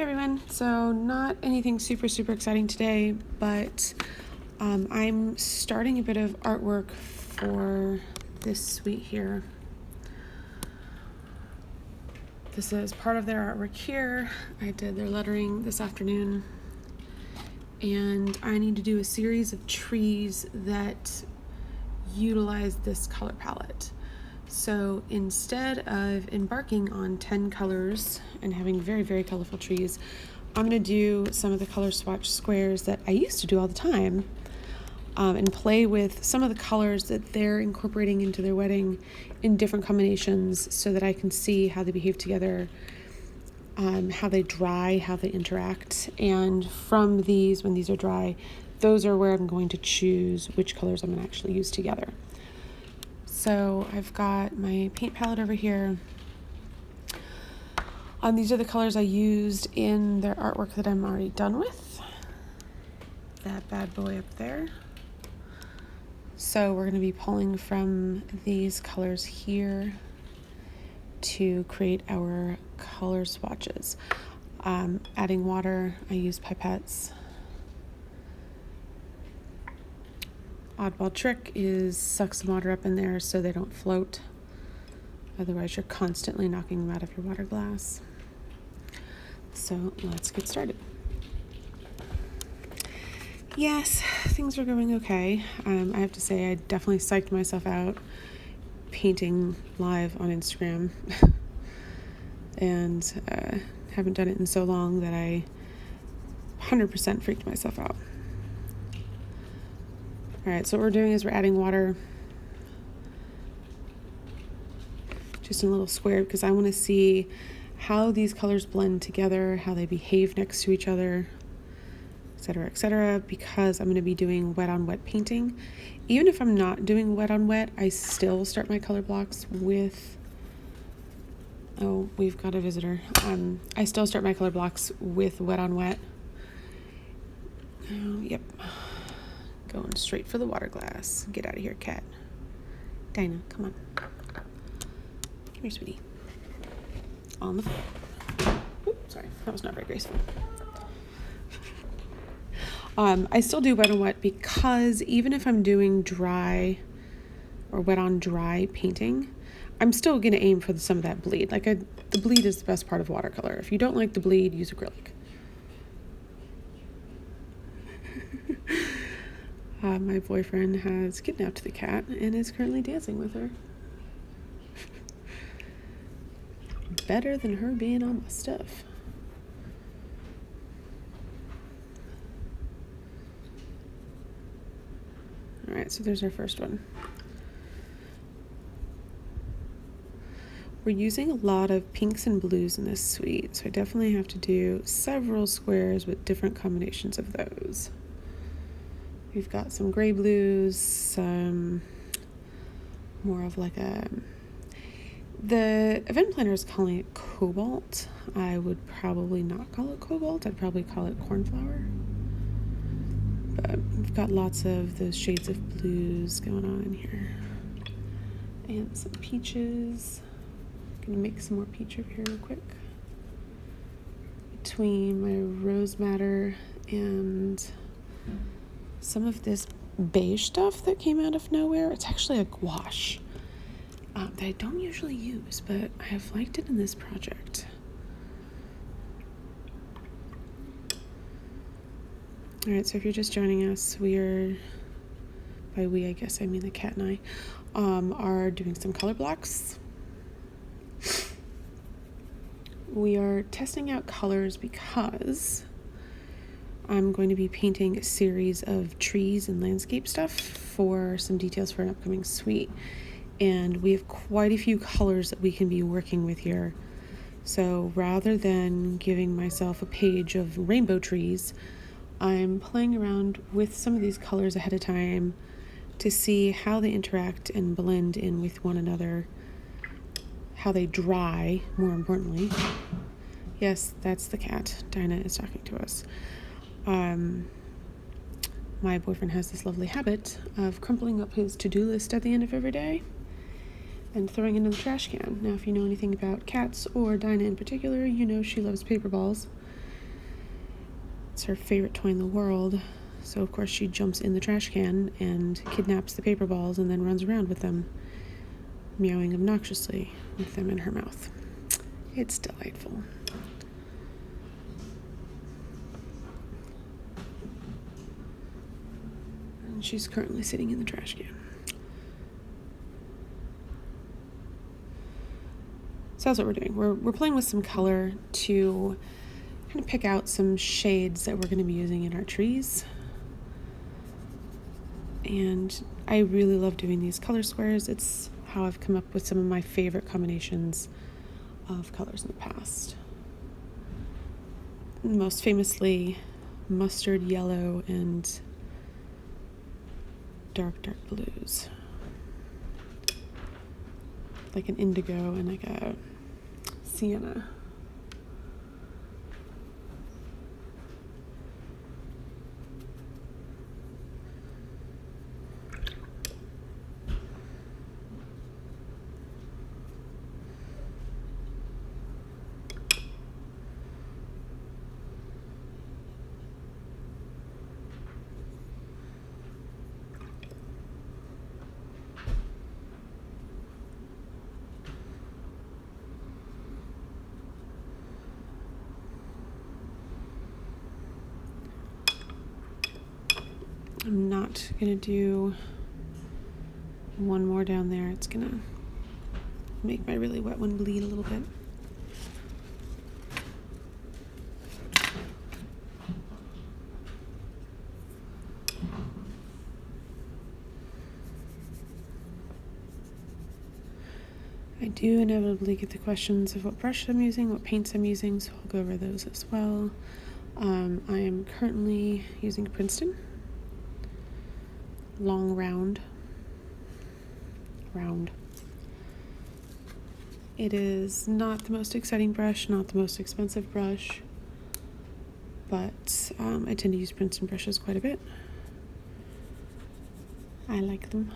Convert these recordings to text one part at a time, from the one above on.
Hey everyone, so not anything super exciting today, but I'm starting a bit of artwork for this suite here. This is part of their artwork here. I did their lettering this afternoon, and I need to do a series of trees that utilize this color palette. So instead of embarking on 10 colors and having very colorful trees, I'm going to do some of the color swatch squares that I used to do all the time, and play with some of the colors that they're incorporating into their wedding in different combinations so that I can see how they behave together, how they dry, how they interact. And from these, when these are dry, those are where I'm going to choose which colors I'm going to actually use together. So I've got my paint palette over here. These are the colors I used in their artwork that I'm already done with. That bad boy up there. So we're going to be pulling from these colors here to create our color swatches. Adding water, I use pipettes. Oddball trick is suck some water up in there so they don't float. Otherwise you're constantly knocking them out of your water glass. So let's get started. Yes, things are going okay. I have to say I definitely psyched myself out painting live on Instagram. And haven't done it in so long that I 100% freaked myself out. Alright, so what we're doing is we're adding water just in a little square because I want to see how these colors blend together, how they behave next to each other, etc., because I'm going to be doing wet on wet painting. Even if I'm not doing wet on wet, I still start my color blocks with, oh, we've got a visitor. I still start my color blocks with wet on wet. Oh, yep. Going straight for the water glass. Get out of here, cat. Dinah, come on. Come here, sweetie. On the floor. Oops, sorry, that was not very graceful. I still do wet on wet because even if I'm doing dry or wet on dry painting, I'm still going to aim for some of that bleed. The bleed is the best part of watercolor. If you don't like the bleed, use acrylic. My boyfriend has kidnapped the cat and is currently dancing with her. Better than her being on my stuff. Alright, so there's our first one. We're using a lot of pinks and blues in this suite, so I definitely have to do several squares with different combinations of those. We've got some gray blues, some more of like the event planner is calling it cobalt. I would probably not call it cobalt. I'd probably call it cornflower. But we've got lots of those shades of blues going on in here. And some peaches. I'm gonna make some more peach over here real quick. Between my rose madder and some of this beige stuff that came out of nowhere. It's actually a gouache that I don't usually use, but I have liked it in this project. Alright, so if you're just joining us, we are, by we I guess I mean the cat and I, are doing some color blocks. We are testing out colors because I'm going to be painting a series of trees and landscape stuff for some details for an upcoming suite. And we have quite a few colors that we can be working with here. So rather than giving myself a page of rainbow trees, I'm playing around with some of these colors ahead of time to see how they interact and blend in with one another, how they dry, more importantly. Yes, that's the cat. Dinah is talking to us. My boyfriend has this lovely habit of crumpling up his to-do list at the end of every day and throwing it in the trash can. Now, if you know anything about cats or Dinah in particular, you know she loves paper balls. It's her favorite toy in the world. So of course she jumps in the trash can and kidnaps the paper balls and then runs around with them, meowing obnoxiously with them in her mouth. It's delightful. And she's currently sitting in the trash can. So that's what we're doing. We're playing with some color to kind of pick out some shades that we're going to be using in our trees. And I really love doing these color squares. It's how I've come up with some of my favorite combinations of colors in the past. Most famously, mustard yellow and dark blues. Like an indigo and like a sienna. I'm not gonna do one more down there. It's gonna make my really wet one bleed a little bit. I do inevitably get the questions of what brush I'm using, what paints I'm using, so I'll go over those as well. I am currently using Princeton. Long round. It is not the most exciting brush, not the most expensive brush, but I tend to use Princeton brushes quite a bit. I like them.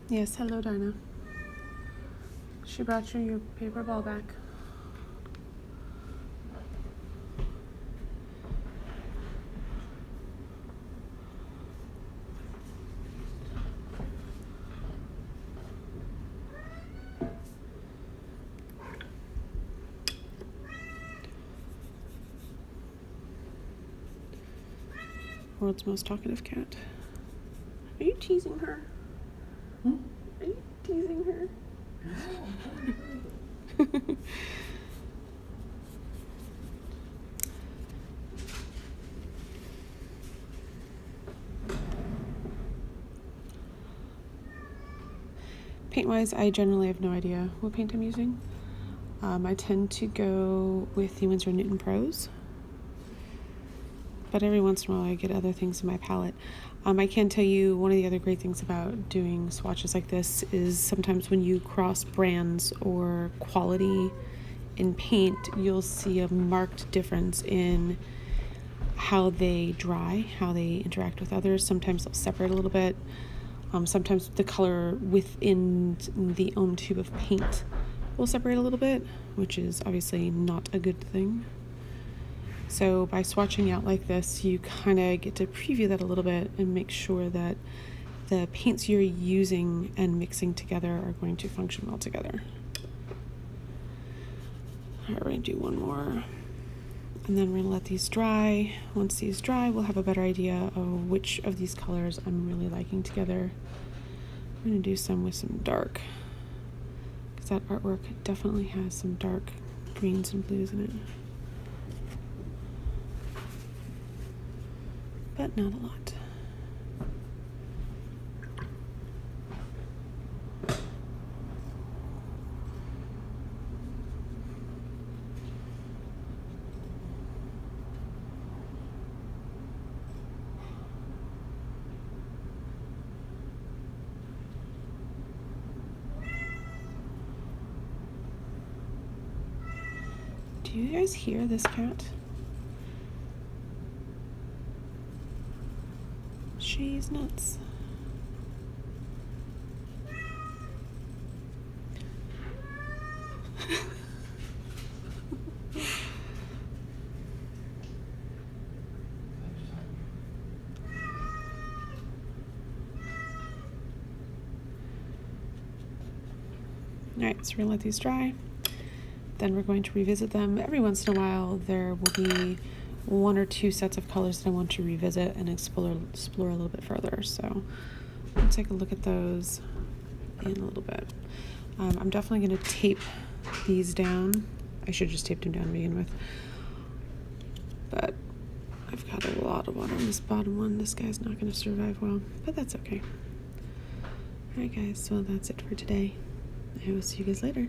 Yes, hello Dinah. She brought you your paper ball back. World's most talkative cat. Are you teasing her? Are you teasing her? Paint-wise, I generally have no idea what paint I'm using. I tend to go with the Winsor & Newton Pros, but every once in a while I get other things in my palette. I can tell you one of the other great things about doing swatches like this is sometimes when you cross brands or quality in paint, you'll see a marked difference in how they dry, how they interact with others. Sometimes they'll separate a little bit. Sometimes the color within the own tube of paint will separate a little bit, which is obviously not a good thing. So by swatching out like this, you kind of get to preview that a little bit and make sure that the paints you're using and mixing together are going to function well together. All right, we're gonna do one more. And then we're gonna let these dry. Once these dry, we'll have a better idea of which of these colors I'm really liking together. We're gonna do some with some dark, because that artwork definitely has some dark greens and blues in it. But not a lot. Do you guys hear this cat? She's nuts. Alright, so we're gonna let these dry. Then we're going to revisit them. Every once in a while there will be one or two sets of colors that I want to revisit and explore a little bit further. So let's take a look at those in a little bit. I'm definitely going to tape these down. I should have just taped them down to begin with. But I've got a lot of water on this bottom one. This guy's not going to survive well, but that's okay. Alright guys, so that's it for today. I will see you guys later.